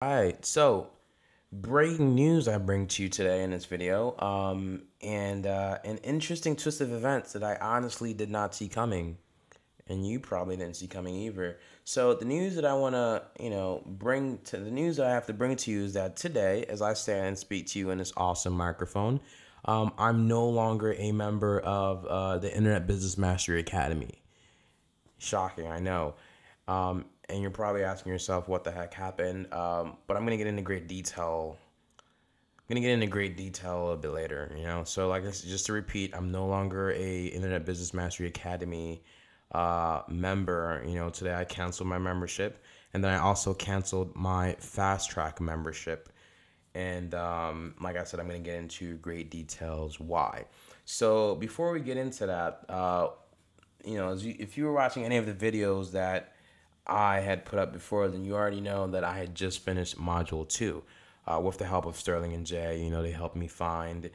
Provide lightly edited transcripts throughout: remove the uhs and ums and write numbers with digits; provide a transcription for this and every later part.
All right, so breaking news I bring to you today in this video, and an interesting twist of events that I honestly did not see coming, and you probably didn't see coming either. So the news that I want to, the news that I have to bring to you is that today, as I stand and speak to you in this awesome microphone, I'm no longer a member of the Internet Business Mastery Academy. Shocking, I know. And you're probably asking yourself what the heck happened. But I'm gonna get into great detail. I'm gonna get into great detail a little bit later. So like just to repeat, I'm no longer a Internet Business Mastery Academy member. Today I canceled my membership, and then I also canceled my Fast Track membership. And like I said, I'm gonna get into great details why. So before we get into that, if you were watching any of the videos that I had put up before, then you already know that I had just finished module 2 with the help of Sterling and Jay. They helped me fine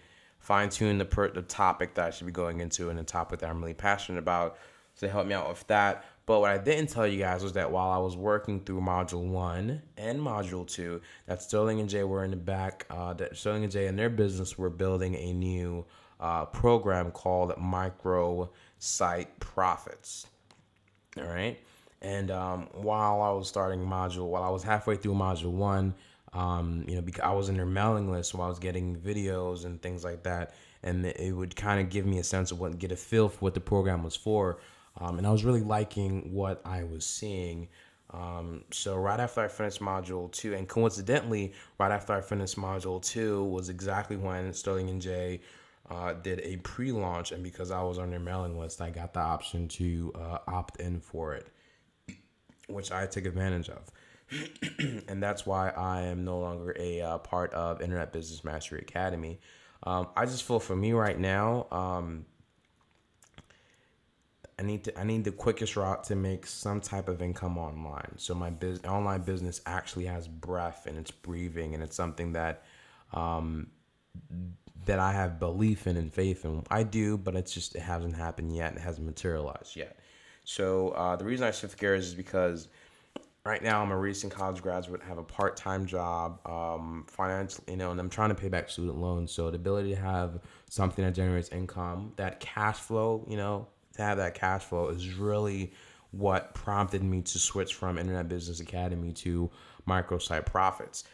tune the topic that I should be going into and the topic that I'm really passionate about. So they helped me out with that. But what I didn't tell you guys was that while I was working through module 1 and module 2, that Sterling and Jay were in the back, that Sterling and Jay and their business were building a new program called Micro Site Profits. All right. And while I was halfway through module 1, because I was in their mailing list, so I was getting videos and things like that, and it would kind of give me a sense of get a feel for what the program was for, and I was really liking what I was seeing. So right after I finished module 2, and coincidentally, right after I finished module 2 was exactly when Sterling and Jay did a pre-launch, and because I was on their mailing list, I got the option to opt in for it, which I took advantage of. And that's why I am no longer a part of Internet Business Mastery Academy. I just feel for me right now, I need the quickest route to make some type of income online. So my online business actually has breath and it's breathing, and it's something that that I have belief in and faith in. I do, but it hasn't happened yet. It hasn't materialized yet. So the reason I shift gears is because right now I'm a recent college graduate, have a part-time job, financial, and I'm trying to pay back student loans. So the ability to have something that generates income, that cash flow, to have that cash flow is really what prompted me to switch from Internet Business Academy to Microsite Profits.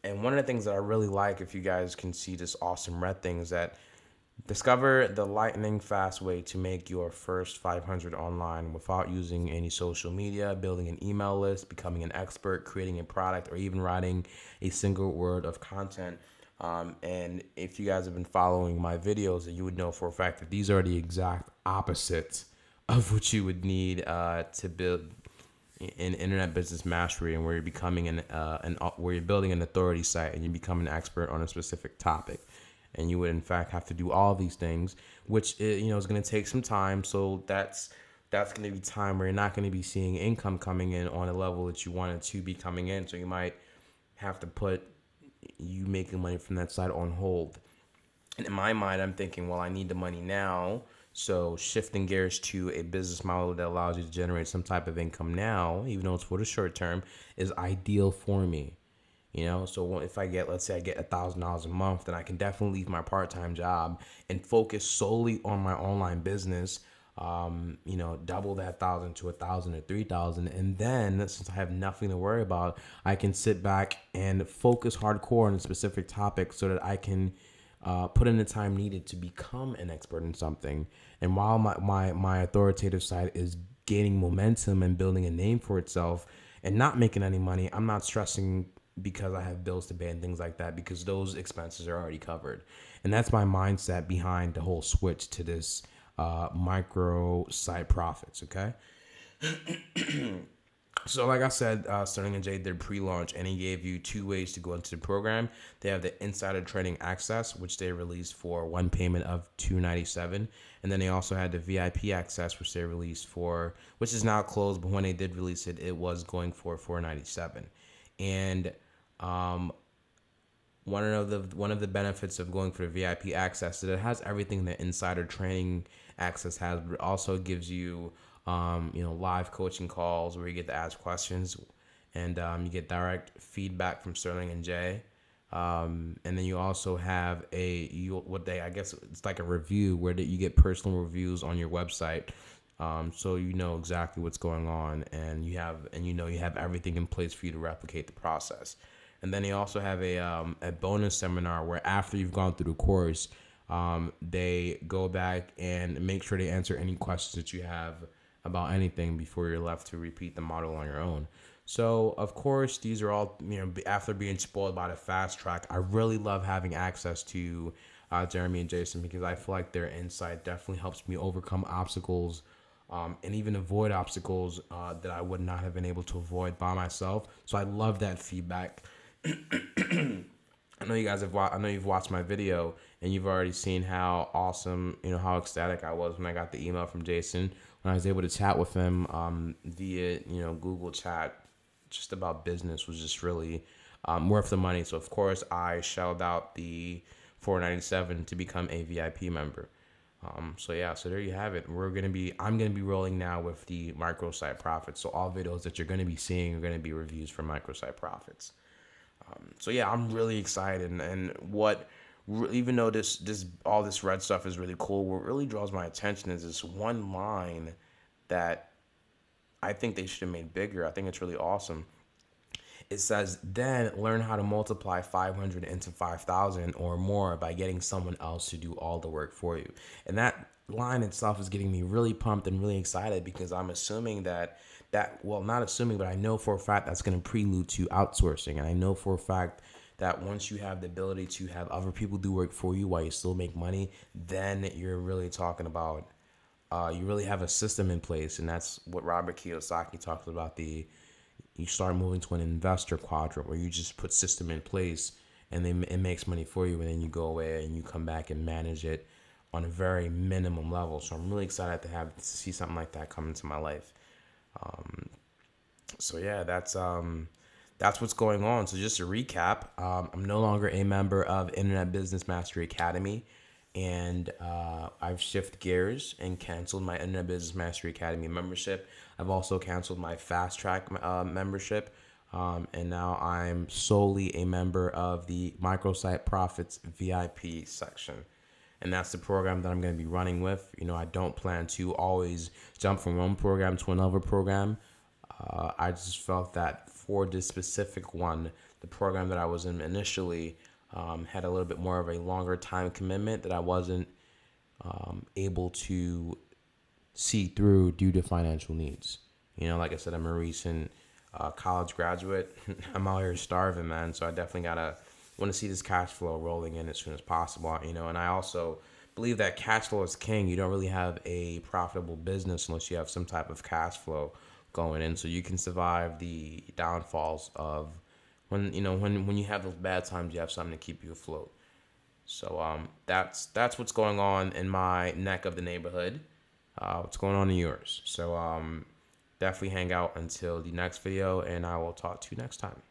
And one of the things that I really like, if you guys can see this awesome red thing, is that discover the lightning fast way to make your first 500 online without using any social media, building an email list, becoming an expert, creating a product, or even writing a single word of content. And if you guys have been following my videos, you would know for a fact that these are the exact opposites of what you would need to build in Internet Business Mastery, and where you're becoming where you're building an authority site and you become an expert on a specific topic. And you would in fact have to do all these things, which is going to take some time. So that's going to be time where you're not going to be seeing income coming in on a level that you want it to be coming in. So you might have to put you making money from that side on hold. And in my mind, I'm thinking, well, I need the money now. So shifting gears to a business model that allows you to generate some type of income now, even though it's for the short term, is ideal for me. So if let's say I get $1,000 a month, then I can definitely leave my part-time job and focus solely on my online business. Double that 1,000 to 1,000 or 3,000, and then since I have nothing to worry about, I can sit back and focus hardcore on a specific topic so that I can put in the time needed to become an expert in something. And while my authoritative side is gaining momentum and building a name for itself and not making any money, I'm not stressing because I have bills to pay and things like that, because those expenses are already covered. And that's my mindset behind the whole switch to this micro site profits. Okay. So like I said, Sterling and Jay did pre-launch, and he gave you 2 ways to go into the program. They have the insider trading access, which they released for one payment of $297, and then they also had the VIP access, which they released for, which is now closed, but when they did release it, it was going for $497. And one of the benefits of going for the VIP access is that it has everything that insider training access has, but it also gives you live coaching calls where you get to ask questions, and you get direct feedback from Sterling and Jay. And then you also have I guess it's like a review where you get personal reviews on your website. So you know exactly what's going on, and you have everything in place for you to replicate the process. And then they also have a bonus seminar where after you've gone through the course, they go back and make sure they answer any questions that you have about anything before you're left to repeat the model on your own. So, of course, these are all, after being spoiled by the fast track, I really love having access to Jeremy and Jason, because I feel like their insight definitely helps me overcome obstacles and even avoid obstacles that I would not have been able to avoid by myself. So I love that feedback. I know you've watched my video and you've already seen how awesome, how ecstatic I was when I got the email from Jason, when I was able to chat with him via, Google Chat, just about business, was just really worth the money. So of course I shelled out the $497 to become a VIP member. So there you have it. I'm gonna be rolling now with the microsite profits. So all videos that you're gonna be seeing are gonna be reviews for microsite profits. I'm really excited, and even though all this red stuff is really cool, what really draws my attention is this one line that I think they should have made bigger. I think it's really awesome. It says, then learn how to multiply 500 into 5,000 or more by getting someone else to do all the work for you. And that line itself is getting me really pumped and really excited, because I'm assuming not assuming, but I know for a fact that's going to prelude to outsourcing. And I know for a fact that once you have the ability to have other people do work for you while you still make money, then you're really talking about, you really have a system in place. And that's what Robert Kiyosaki talks about, you start moving to an investor quadrant where you just put system in place and then it makes money for you, and then you go away and you come back and manage it on a very minimum level. So I'm really excited to see something like that come into my life. That's what's going on. So just to recap, I'm no longer a member of Internet Business Mastery Academy, and I've shifted gears and canceled my Internet Business Mastery Academy membership. I've also canceled my Fast Track membership, and now I'm solely a member of the Microsite Profits VIP section. And that's the program that I'm going to be running with. I don't plan to always jump from one program to another program. I just felt that for this specific one, the program that I was in initially had a little bit more of a longer time commitment that I wasn't able to see through due to financial needs. Like I said, I'm a recent college graduate. I'm out here starving, man. So I definitely want to see this cash flow rolling in as soon as possible, and I also believe that cash flow is king. You don't really have a profitable business unless you have some type of cash flow going in, so you can survive the downfalls of when you have those bad times, you have something to keep you afloat. So that's what's going on in my neck of the neighborhood. What's going on in yours? So definitely hang out until the next video, and I will talk to you next time.